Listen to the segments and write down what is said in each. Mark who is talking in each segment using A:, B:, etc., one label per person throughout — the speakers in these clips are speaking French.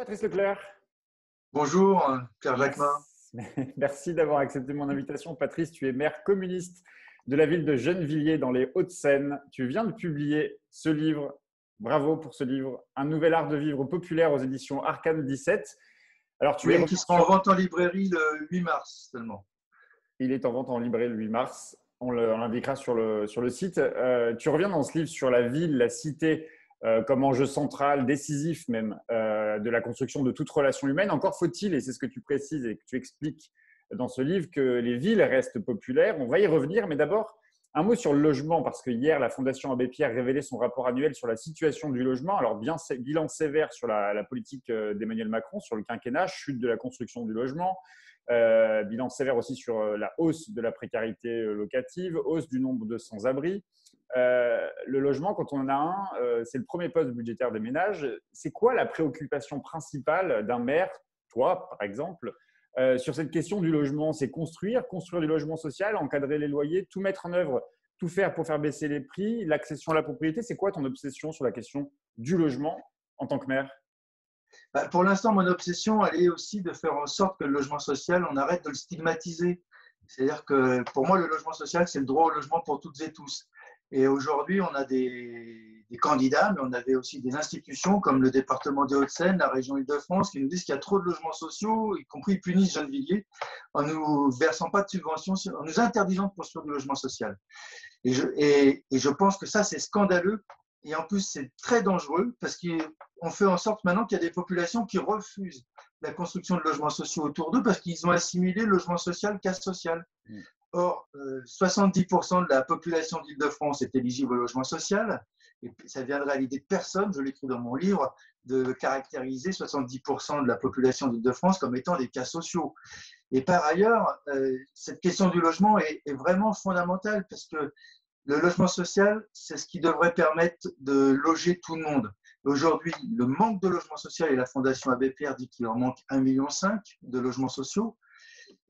A: Patrice Leclerc.
B: Bonjour, Pierre
A: Merci,
B: Jacquemin.
A: merci d'avoir accepté mon invitation. Patrice, tu es maire communiste de la ville de Gennevilliers dans les Hauts-de-Seine. Tu viens de publier ce livre. Bravo pour ce livre. Un nouvel art de vivre populaire aux éditions Arcane 17. Alors, tu es
B: Oui,
A: revenu
B: qui sera en
A: sur…
B: vente en librairie le 8 mars seulement.
A: Il est en vente en librairie le 8 mars. On l'indiquera sur le site. Tu reviens dans ce livre sur la ville, la cité, comme enjeu central, décisif même, de la construction de toute relation humaine. Encore faut-il, et c'est ce que tu précises et que tu expliques dans ce livre, que les villes restent populaires. On va y revenir, mais d'abord, un mot sur le logement, parce que hier, la Fondation Abbé Pierre révélait son rapport annuel sur la situation du logement. Alors, bien, bilan sévère sur la politique d'Emmanuel Macron, sur le quinquennat, chute de la construction du logement. Bilan sévère aussi sur la hausse de la précarité locative, hausse du nombre de sans-abri. Le logement, quand on en a un, c'est le premier poste budgétaire des ménages. C'est quoi la préoccupation principale d'un maire, toi par exemple, sur cette question du logement? C'est construire du logement social, encadrer les loyers, tout mettre en œuvre, tout faire pour faire baisser les prix, l'accession à la propriété. C'est quoi ton obsession sur la question du logement en tant que maire?
B: Pour l'instant, mon obsession, elle est aussi de faire en sorte que le logement social, on arrête de le stigmatiser. C'est-à-dire que pour moi, le logement social, c'est le droit au logement pour toutes et tous. Et aujourd'hui, on a des candidats, mais on avait aussi des institutions comme le département des Hauts-de-Seine, la région Île-de-France, qui nous disent qu'il y a trop de logements sociaux, y compris ils punissent Gennevilliers, en nous versant pas de subventions, en nous interdisant de construire du logement social. Et je pense que ça, c'est scandaleux. Et en plus, c'est très dangereux parce qu'on fait en sorte maintenant qu'il y a des populations qui refusent la construction de logements sociaux autour d'eux parce qu'ils ont assimilé le logement social casse sociale. Or, 70% de la population d'Île-de-France est éligible au logement social. Et ça viendrait à l'idée de personne, je l'écris dans mon livre, de caractériser 70% de la population d'Île-de-France comme étant des cas sociaux. Et par ailleurs, cette question du logement est vraiment fondamentale parce que le logement social, c'est ce qui devrait permettre de loger tout le monde. Aujourd'hui, le manque de logement social, et la Fondation Abbé Pierre dit qu'il en manque 1,5 million de logements sociaux,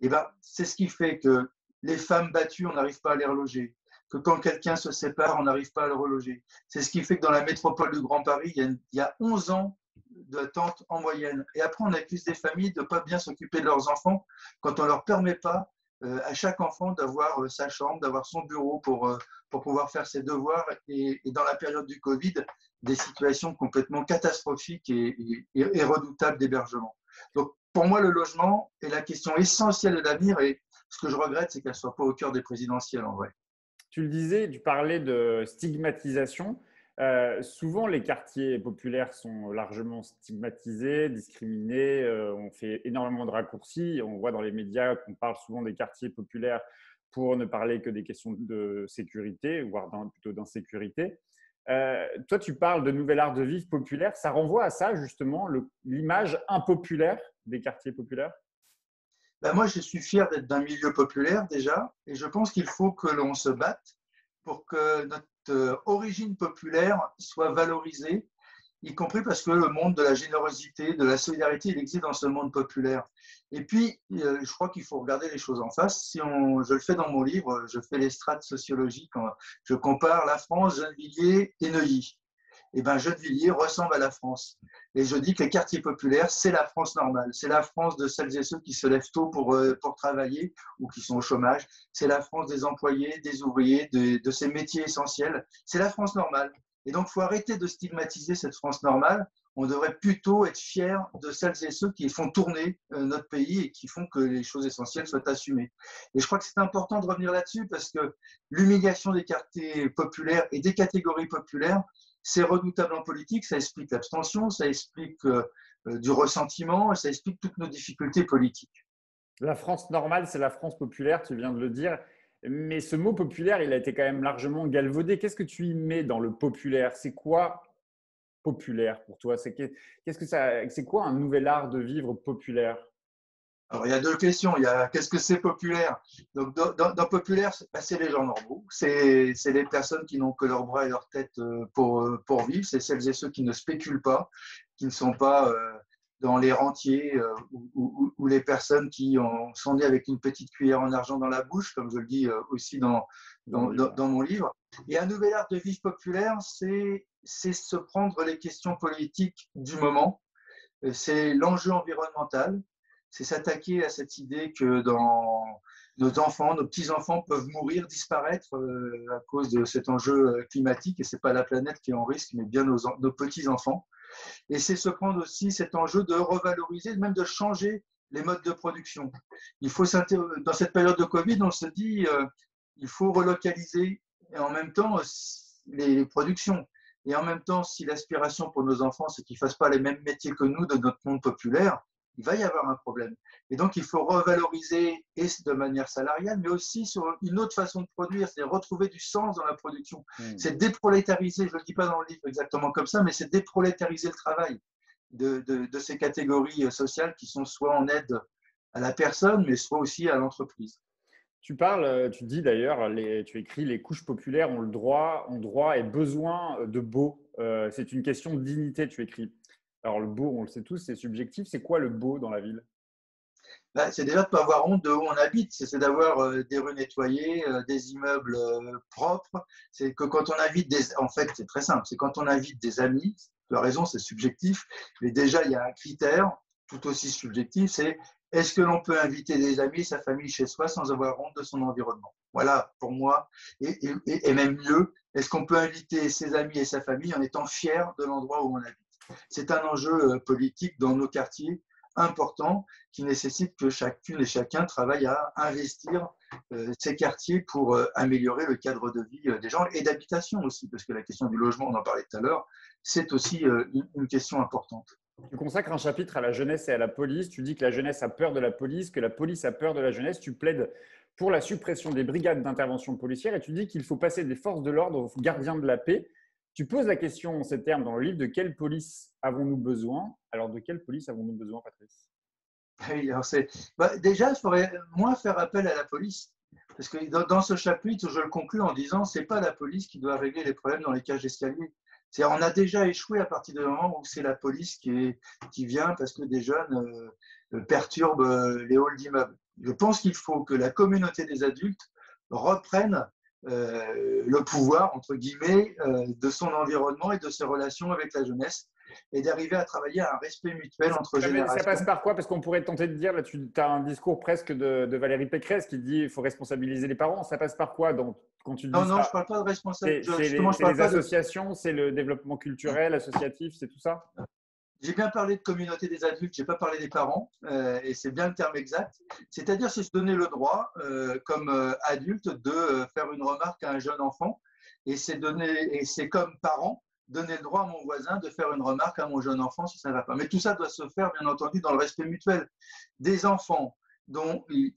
B: et ben, c'est ce qui fait que les femmes battues, on n'arrive pas à les reloger, que quand quelqu'un se sépare, on n'arrive pas à le reloger. C'est ce qui fait que dans la métropole du Grand Paris, il y a 11 ans d'attente en moyenne. Et après, on accuse des familles de ne pas bien s'occuper de leurs enfants quand on ne leur permet pas à chaque enfant d'avoir sa chambre, d'avoir son bureau pour pouvoir faire ses devoirs. Et dans la période du Covid, des situations complètement catastrophiques et redoutables d'hébergement. Donc, pour moi, le logement est la question essentielle de l'avenir et ce que je regrette, c'est qu'elle ne soit pas au cœur des présidentielles en vrai.
A: Tu le disais, tu parlais de stigmatisation. Souvent, les quartiers populaires sont largement stigmatisés, discriminés. On fait énormément de raccourcis. On voit dans les médias qu'on parle souvent des quartiers populaires pour ne parler que des questions de sécurité, voire plutôt d'insécurité. Toi, tu parles de nouvel art de vivre populaire. Ça renvoie à ça, justement, l'image impopulaire des quartiers populaires?
B: Moi, je suis fier d'être d'un milieu populaire déjà, et je pense qu'il faut que l'on se batte pour que notre origine populaire soit valorisée, y compris parce que le monde de la générosité, de la solidarité, il existe dans ce monde populaire. Et puis, je crois qu'il faut regarder les choses en face. Je le fais dans mon livre, je fais les strates sociologiques, je compare la France, Gennevilliers et Neuilly. Et bien, Gennevilliers ressemble à la France. Et je dis que les quartiers populaires, c'est la France normale. C'est la France de celles et ceux qui se lèvent tôt pour travailler ou qui sont au chômage. C'est la France des employés, des ouvriers, de ces métiers essentiels. C'est la France normale. Et donc, il faut arrêter de stigmatiser cette France normale. On devrait plutôt être fiers de celles et ceux qui font tourner notre pays et qui font que les choses essentielles soient assumées. Et je crois que c'est important de revenir là-dessus parce que l'humiliation des quartiers populaires et des catégories populaires, c'est redoutable en politique, ça explique l'abstention, ça explique du ressentiment, ça explique toutes nos difficultés politiques.
A: La France normale, c'est la France populaire, tu viens de le dire. Mais ce mot populaire, il a été quand même largement galvaudé. Qu'est-ce que tu y mets dans le populaire? C'est quoi populaire pour toi? C'est quoi un nouvel art de vivre populaire?
B: Alors, il y a deux questions. Il y a qu'est-ce que c'est populaire? Donc, dans populaire, c'est les gens normaux. C'est les personnes qui n'ont que leurs bras et leur tête pour vivre. C'est celles et ceux qui ne spéculent pas, qui ne sont pas dans les rentiers ou les personnes qui sont nées avec une petite cuillère en argent dans la bouche, comme je le dis aussi dans mon livre. Et un nouvel art de vivre populaire, c'est se prendre les questions politiques du moment c'est l'enjeu environnemental, c'est s'attaquer à cette idée que nos enfants, nos petits-enfants peuvent mourir, disparaître à cause de cet enjeu climatique. Et ce n'est pas la planète qui est en risque, mais bien nos petits-enfants. Et c'est se prendre aussi cet enjeu de revaloriser, même de changer les modes de production. Dans cette période de Covid, on se dit il faut relocaliser et en même temps les productions. Et en même temps, si l'aspiration pour nos enfants, c'est qu'ils ne fassent pas les mêmes métiers que nous de notre monde populaire, il va y avoir un problème. Et donc, il faut revaloriser et de manière salariale, mais aussi sur une autre façon de produire, c'est retrouver du sens dans la production. C'est déprolétariser, je ne le dis pas dans le livre exactement comme ça, mais c'est déprolétariser le travail de ces catégories sociales qui sont soit en aide à la personne, mais soit aussi à l'entreprise.
A: Tu dis d'ailleurs, tu écris les couches populaires ont droit et besoin de beau. C'est une question de dignité, tu écris. Alors le beau, on le sait tous, c'est subjectif. C'est quoi le beau dans la ville?
B: C'est déjà de ne pas avoir honte de où on habite, c'est d'avoir des rues nettoyées, des immeubles propres. C'est que quand on invite en fait, c'est très simple, c'est quand on invite des amis, tu as raison, c'est subjectif, mais déjà, il y a un critère tout aussi subjectif, c'est est-ce que l'on peut inviter des amis, sa famille chez soi sans avoir honte de son environnement? Voilà, pour moi, et même mieux, est-ce qu'on peut inviter ses amis et sa famille en étant fier de l'endroit où on habite? C'est un enjeu politique dans nos quartiers important qui nécessite que chacune et chacun travaille à investir ces quartiers pour améliorer le cadre de vie des gens et d'habitation aussi, parce que la question du logement, on en parlait tout à l'heure, c'est aussi une question importante.
A: Tu consacres un chapitre à la jeunesse et à la police. Tu dis que la jeunesse a peur de la police, que la police a peur de la jeunesse. Tu plaides pour la suppression des brigades d'intervention policière et tu dis qu'il faut passer des forces de l'ordre aux gardiens de la paix. Tu poses la question en ces termes dans le livre: de quelle police avons-nous besoin? Alors, de quelle police avons-nous besoin, Patrice?
B: Oui, alors déjà, il faudrait moins faire appel à la police. Parce que dans ce chapitre, je le conclus en disant c'est pas la police qui doit régler les problèmes dans les cages d'escalier. On a déjà échoué à partir du moment où c'est la police qui vient parce que des jeunes perturbent les halls d'immeubles. Je pense qu'il faut que la communauté des adultes reprenne le pouvoir, entre guillemets, de son environnement et de ses relations avec la jeunesse et d'arriver à travailler à un respect mutuel entre générations.
A: Ça passe par quoi? Parce qu'on pourrait tenter de dire, là, tu as un discours presque de Valérie Pécresse qui dit qu'il faut responsabiliser les parents. Ça passe par quoi quand tu dis
B: non,
A: ça?
B: non, je ne parle pas de responsabilité.
A: C'est les associations, c'est le développement culturel, associatif, c'est tout ça?
B: J'ai bien parlé de communauté des adultes, je n'ai pas parlé des parents, et c'est bien le terme exact. C'est-à-dire, c'est se donner le droit, comme adulte, de faire une remarque à un jeune enfant, et c'est comme parent donner le droit à mon voisin de faire une remarque à mon jeune enfant si ça ne va pas. Mais tout ça doit se faire, bien entendu, dans le respect mutuel. Des enfants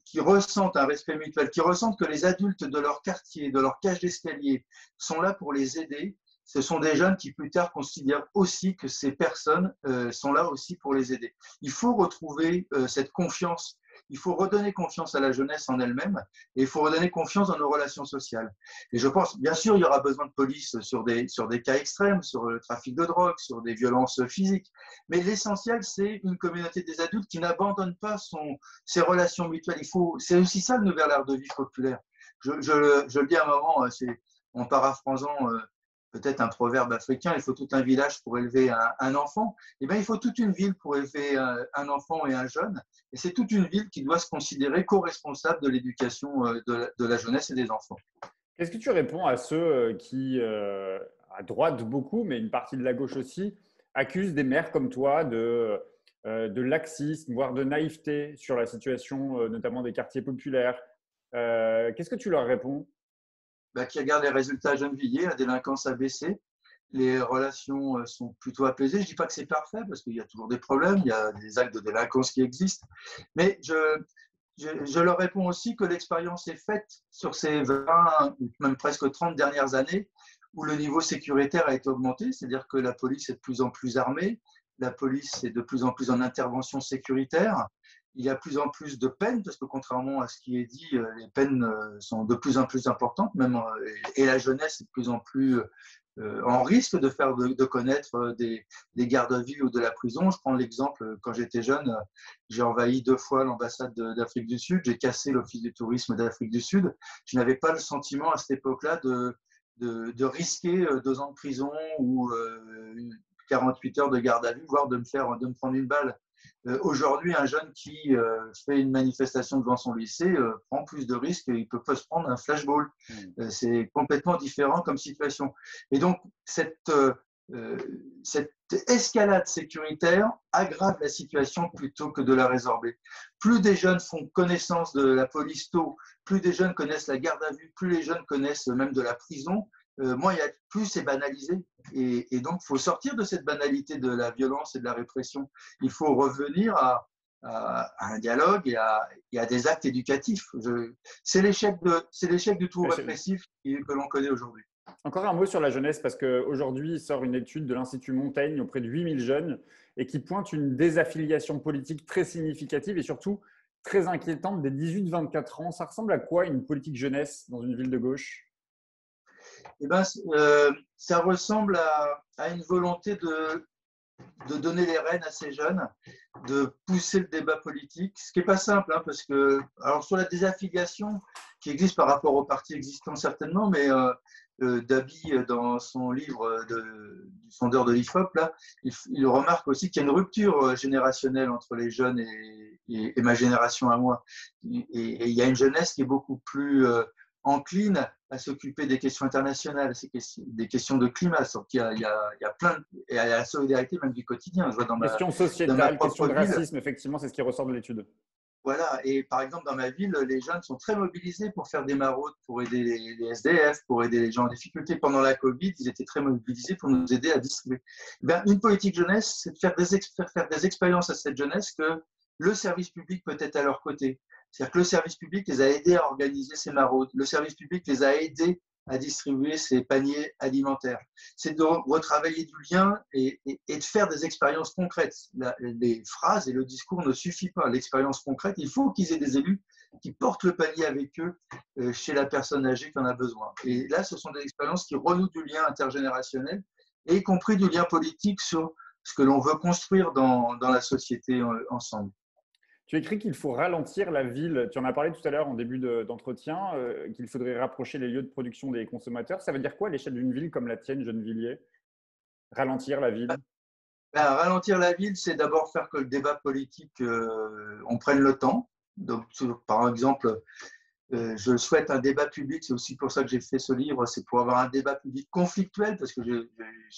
B: qui ressentent un respect mutuel, qui ressentent que les adultes de leur quartier, de leur cage d'escalier, sont là pour les aider. Ce sont des jeunes qui plus tard considèrent aussi que ces personnes sont là aussi pour les aider. Il faut retrouver cette confiance. Il faut redonner confiance à la jeunesse en elle-même et il faut redonner confiance dans nos relations sociales. Et je pense, bien sûr, il y aura besoin de police sur des cas extrêmes, sur le trafic de drogue, sur des violences physiques. Mais l'essentiel, c'est une communauté des adultes qui n'abandonne pas ses relations mutuelles. C'est aussi ça le nouvel art de vie populaire. Je le dis à un moment, en paraphrasant peut-être un proverbe africain, il faut tout un village pour élever un enfant. Eh bien, il faut toute une ville pour élever un enfant et un jeune. Et c'est toute une ville qui doit se considérer co-responsable de l'éducation de la jeunesse et des enfants.
A: Qu'est-ce que tu réponds à ceux qui, à droite beaucoup, mais une partie de la gauche aussi, accusent des maires comme toi de laxisme, voire de naïveté sur la situation, notamment des quartiers populaires? Qu'est-ce que tu leur réponds?
B: Qui regarde les résultats à Gennevilliers, la délinquance a baissé, les relations sont plutôt apaisées. Je ne dis pas que c'est parfait parce qu'il y a toujours des problèmes, il y a des actes de délinquance qui existent, mais je leur réponds aussi que l'expérience est faite sur ces 20, même presque 30 dernières années où le niveau sécuritaire a été augmenté, c'est-à-dire que la police est de plus en plus armée, la police est de plus en plus en intervention sécuritaire. Il y a de plus en plus de peines, parce que contrairement à ce qui est dit, les peines sont de plus en plus importantes, même, et la jeunesse est de plus en plus en risque de connaître des gardes à vue ou de la prison. Je prends l'exemple, quand j'étais jeune, j'ai envahi 2 fois l'ambassade d'Afrique du Sud, j'ai cassé l'Office du tourisme d'Afrique du Sud. Je n'avais pas le sentiment à cette époque-là de risquer 2 ans de prison ou 48 heures de garde à vue, voire de me prendre une balle. Aujourd'hui, un jeune qui fait une manifestation devant son lycée prend plus de risques et il peut pas se prendre un flashball. C'est complètement différent comme situation. Et donc, cette escalade sécuritaire aggrave la situation plutôt que de la résorber. Plus des jeunes font connaissance de la police tôt, plus des jeunes connaissent la garde à vue, plus les jeunes connaissent même de la prison, plus c'est banalisé. Et donc, il faut sortir de cette banalité de la violence et de la répression. Il faut revenir à un dialogue et à des actes éducatifs. C'est l'échec du tout répressif que l'on connaît aujourd'hui.
A: Encore un mot sur la jeunesse, parce qu'aujourd'hui, sort une étude de l'Institut Montaigne auprès de 8000 jeunes et qui pointe une désaffiliation politique très significative et surtout très inquiétante des 18-24 ans. Ça ressemble à quoi une politique jeunesse dans une ville de gauche?
B: Eh ben, ça ressemble à une volonté de donner les rênes à ces jeunes, de pousser le débat politique, ce qui n'est pas simple, hein, parce que, alors sur la désaffiliation qui existe par rapport aux partis existants certainement, mais Dabi, dans son livre du sondeur de l'IFOP, là, il remarque aussi qu'il y a une rupture générationnelle entre les jeunes et ma génération à moi. Et il y a une jeunesse qui est beaucoup plus encline à s'occuper des questions internationales, des questions de climat. Il y a plein et à la solidarité même du quotidien. Je vois
A: Question sociétale, question de racisme, effectivement, c'est ce qui ressort de l'étude.
B: Voilà, et par exemple, dans ma ville, les jeunes sont très mobilisés pour faire des maraudes, pour aider les SDF, pour aider les gens en difficulté. Pendant la Covid, ils étaient très mobilisés pour nous aider à distribuer. Une politique jeunesse, c'est de faire des expériences à cette jeunesse que le service public peut être à leur côté. C'est-à-dire que le service public les a aidés à organiser ces maraudes. Le service public les a aidés à distribuer ces paniers alimentaires. C'est de retravailler du lien et de faire des expériences concrètes. Les phrases et le discours ne suffisent pas. L'expérience concrète, il faut qu'ils aient des élus qui portent le panier avec eux chez la personne âgée qui en a besoin. Et là, ce sont des expériences qui renouent du lien intergénérationnel, et y compris du lien politique sur ce que l'on veut construire dans la société ensemble.
A: Tu écris qu'il faut ralentir la ville. Tu en as parlé tout à l'heure en début d'entretien, qu'il faudrait rapprocher les lieux de production des consommateurs. Ça veut dire quoi à l'échelle d'une ville comme la tienne, Gennevilliers? Ralentir la ville?
B: Ralentir la ville, c'est d'abord faire que le débat politique, on prenne le temps. Donc, par exemple, je souhaite un débat public, c'est aussi pour ça que j'ai fait ce livre, c'est pour avoir un débat public conflictuel, parce que je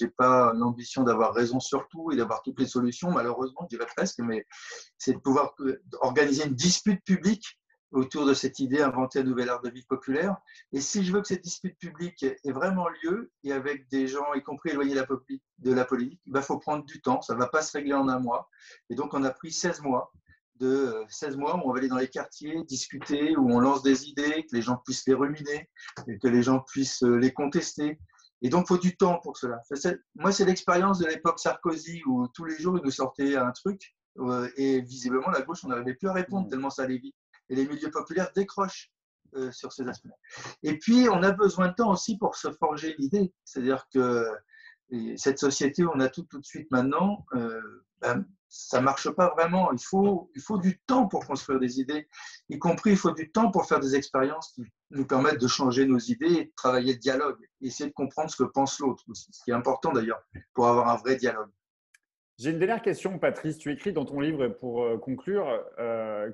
B: n'ai pas l'ambition d'avoir raison sur tout et d'avoir toutes les solutions, malheureusement, je dirais presque, mais c'est de pouvoir organiser une dispute publique autour de cette idée, inventer un nouvel art de vie populaire. Et si je veux que cette dispute publique ait vraiment lieu, et avec des gens, y compris éloignés de la politique, il faut prendre du temps, ça ne va pas se régler en un mois. Et donc, on a pris 16 mois où on va aller dans les quartiers, discuter, où on lance des idées, que les gens puissent les ruminer, et que les gens puissent les contester. Et donc, il faut du temps pour cela. Moi, c'est l'expérience de l'époque Sarkozy, où tous les jours, il nous sortait un truc, et visiblement, la gauche, on n'arrivait plus à répondre, tellement ça allait vite. Et les milieux populaires décrochent sur ces aspects. Et puis, on a besoin de temps aussi pour se forger une idée. C'est-à-dire que cette société où on a tout de suite maintenant, ça ne marche pas vraiment. Il faut du temps pour construire des idées, y compris il faut du temps pour faire des expériences qui nous permettent de changer nos idées et de travailler le dialogue, essayer de comprendre ce que pense l'autre, ce qui est important d'ailleurs pour avoir un vrai dialogue.
A: J'ai une dernière question, Patrice. Tu écris dans ton livre, pour conclure,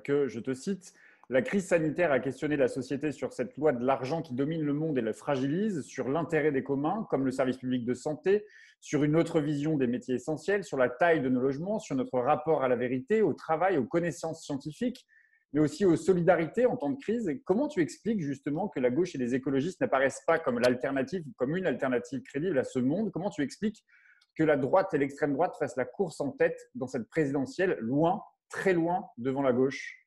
A: que, je te cite, la crise sanitaire a questionné la société sur cette loi de l'argent qui domine le monde et le fragilise, sur l'intérêt des communs, comme le service public de santé, sur une autre vision des métiers essentiels, sur la taille de nos logements, sur notre rapport à la vérité, au travail, aux connaissances scientifiques, mais aussi aux solidarités en temps de crise. Et comment tu expliques justement que la gauche et les écologistes n'apparaissent pas comme l'alternative, comme une alternative crédible à ce monde? Comment tu expliques que la droite et l'extrême droite fassent la course en tête dans cette présidentielle, loin, très loin devant la gauche?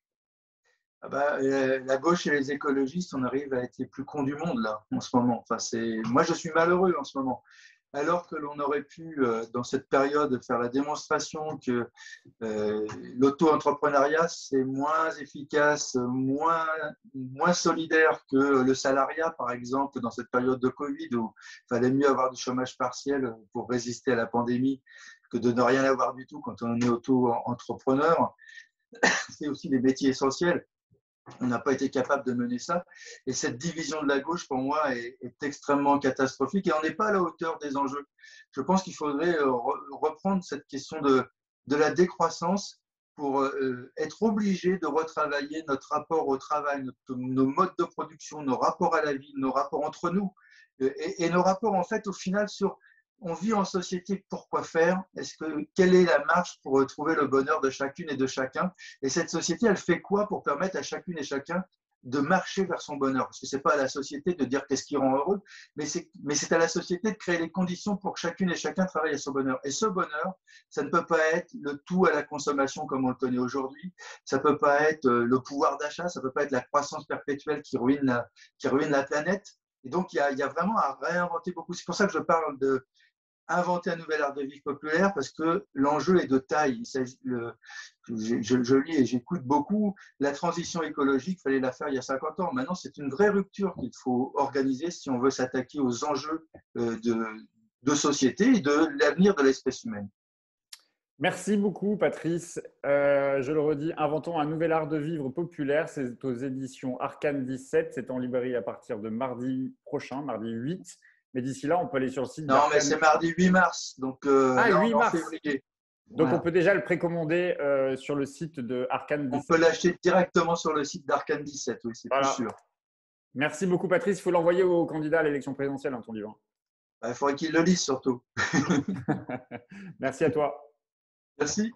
B: La gauche et les écologistes, on arrive à être les plus cons du monde là en ce moment. Moi, je suis malheureux en ce moment. Alors que l'on aurait pu, dans cette période, faire la démonstration que l'auto-entrepreneuriat, c'est moins efficace, moins solidaire que le salariat, par exemple, dans cette période de Covid, où il fallait mieux avoir du chômage partiel pour résister à la pandémie que de ne rien avoir du tout quand on est auto-entrepreneur. C'est aussi des métiers essentiels. On n'a pas été capable de mener ça. Et cette division de la gauche, pour moi, est extrêmement catastrophique et on n'est pas à la hauteur des enjeux. Je pense qu'il faudrait reprendre cette question de la décroissance pour être obligé de retravailler notre rapport au travail, nos modes de production, nos rapports à la vie, nos rapports entre nous et nos rapports, en fait, au final, sur on vit en société, pourquoi faire? Quelle est la marche pour trouver le bonheur de chacune et de chacun? Et cette société, elle fait quoi pour permettre à chacune et chacun de marcher vers son bonheur? Parce que ce n'est pas à la société de dire qu'est-ce qui rend heureux, mais c'est à la société de créer les conditions pour que chacune et chacun travaille à son bonheur. Et ce bonheur, ça ne peut pas être le tout à la consommation comme on le connaît aujourd'hui, ça ne peut pas être le pouvoir d'achat, ça ne peut pas être la croissance perpétuelle qui ruine la planète. Et donc, il y a vraiment à réinventer beaucoup. C'est pour ça que je parle de inventer un nouvel art de vivre populaire parce que l'enjeu est de taille. Je lis et j'écoute beaucoup. La transition écologique, il fallait la faire il y a 50 ans. Maintenant, c'est une vraie rupture qu'il faut organiser si on veut s'attaquer aux enjeux de société et de l'avenir de l'espèce humaine.
A: Merci beaucoup, Patrice. Je le redis, inventons un nouvel art de vivre populaire. C'est aux éditions Arcane 17. C'est en librairie à partir de mardi prochain, mardi 8. Mais d'ici là, on peut aller sur le site
B: d'Arcane. Non, mais c'est mardi 8 mars. Donc, là,
A: 8
B: on est en
A: mars.
B: février.
A: Donc, on peut déjà le précommander sur le site de Arcane 17.
B: On peut l'acheter directement sur le site d'Arcane 17, oui, c'est plus sûr.
A: Merci beaucoup, Patrice. Il faut l'envoyer au candidat à l'élection présidentielle, ton livre.
B: Il faudrait qu'il le lise surtout.
A: Merci à toi.
B: Merci.